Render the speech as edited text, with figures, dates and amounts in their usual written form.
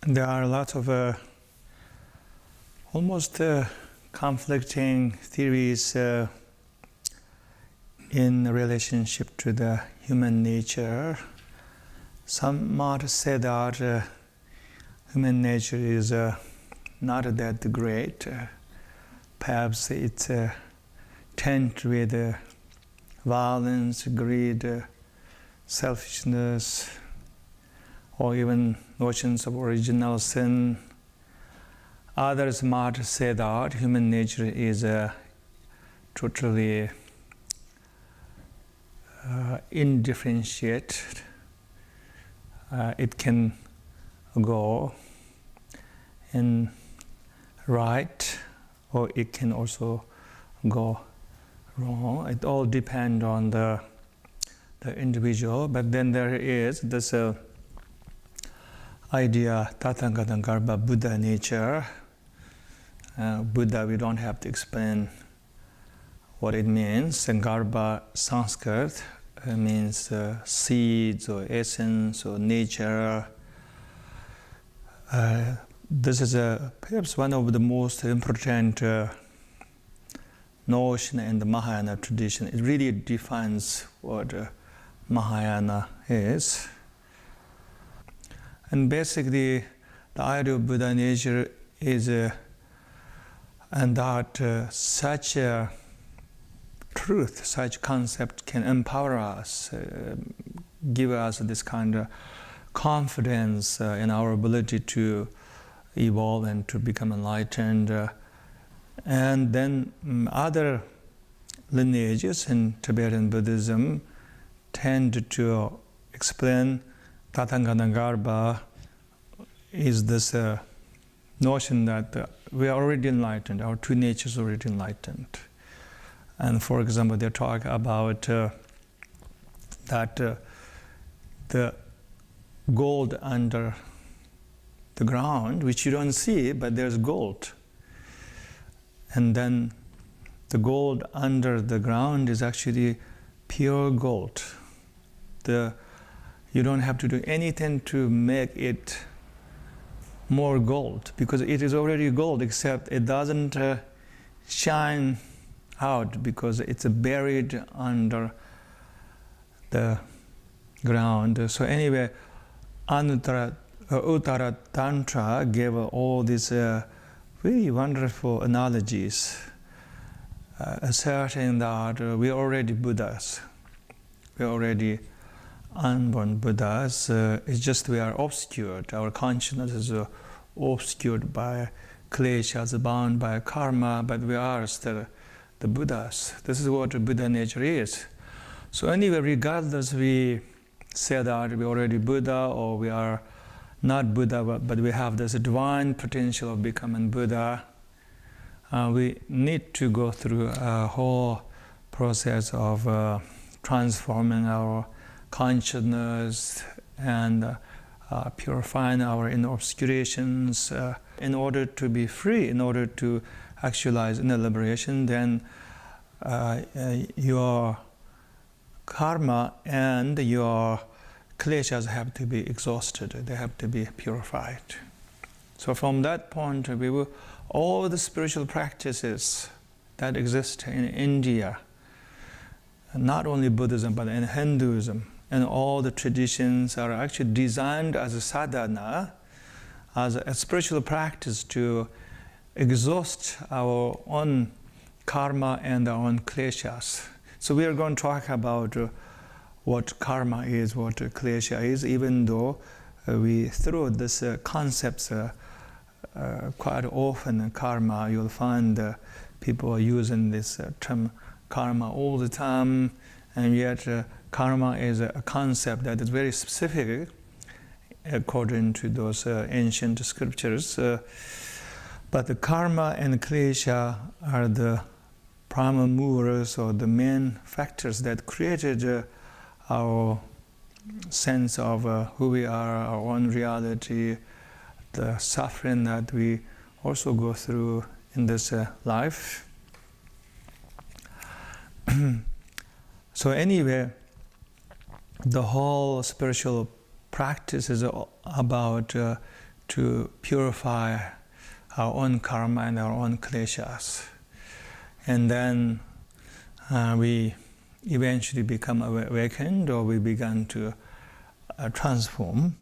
There are a lot of almost conflicting theories in relationship to the human nature. Some might say that human nature is not that great. Perhaps it's tainted with violence, greed, selfishness, or even notions of original sin. Others might say that human nature is totally indifferentiated. It can go in right, or it can also go wrong. It all depends on the individual. But then there is this idea, Tathagata Buddha nature. Buddha, we don't have to explain what it means. And Garbha Sanskrit means seeds or essence or nature. This is perhaps one of the most important notion in the Mahayana tradition. It really defines what Mahayana is. And basically, the idea of Buddha nature is and that such a truth, such concept can empower us, give us this kind of confidence in our ability to evolve and to become enlightened. And then other lineages in Tibetan Buddhism tend to explain Tathagata Garbha is this notion that we are already enlightened, our two natures are already enlightened. And for example, they talk about that the gold under the ground, which you don't see, but there's gold. And then the gold under the ground is actually pure gold. You don't have to do anything to make it more gold, because it is already gold, except it doesn't shine out because it's buried under the ground. So anyway, Uttara Tantra gave all these really wonderful analogies, asserting that we are already Buddhas. We are already unborn Buddhas. It's just we are obscured. Our consciousness is obscured by kleshas, bound by karma, but we are still the Buddhas. This is what Buddha nature is. So anyway, regardless we say that we are already Buddha or we are not Buddha, but we have this divine potential of becoming Buddha, we need to go through a whole process of transforming our consciousness and purifying our inner obscurations in order to be free, in order to actualize inner liberation. Then your karma and your kleshas have to be exhausted, they have to be purified. So from that point of view, all the spiritual practices that exist in India, not only Buddhism but in Hinduism, and all the traditions are actually designed as a sadhana, as a spiritual practice to exhaust our own karma and our own kleshas. So we are going to talk about what karma is, what klesha is, even though we throw this concepts quite often. Karma, you'll find people are using this term karma all the time, and yet karma is a concept that is very specific according to those ancient scriptures. But the karma and klesha are the primal movers or the main factors that created our sense of who we are, our own reality, the suffering that we also go through in this life. So anyway, the whole spiritual practice is about to purify our own karma and our own kleshas. And then we eventually become awakened, or we began to transform.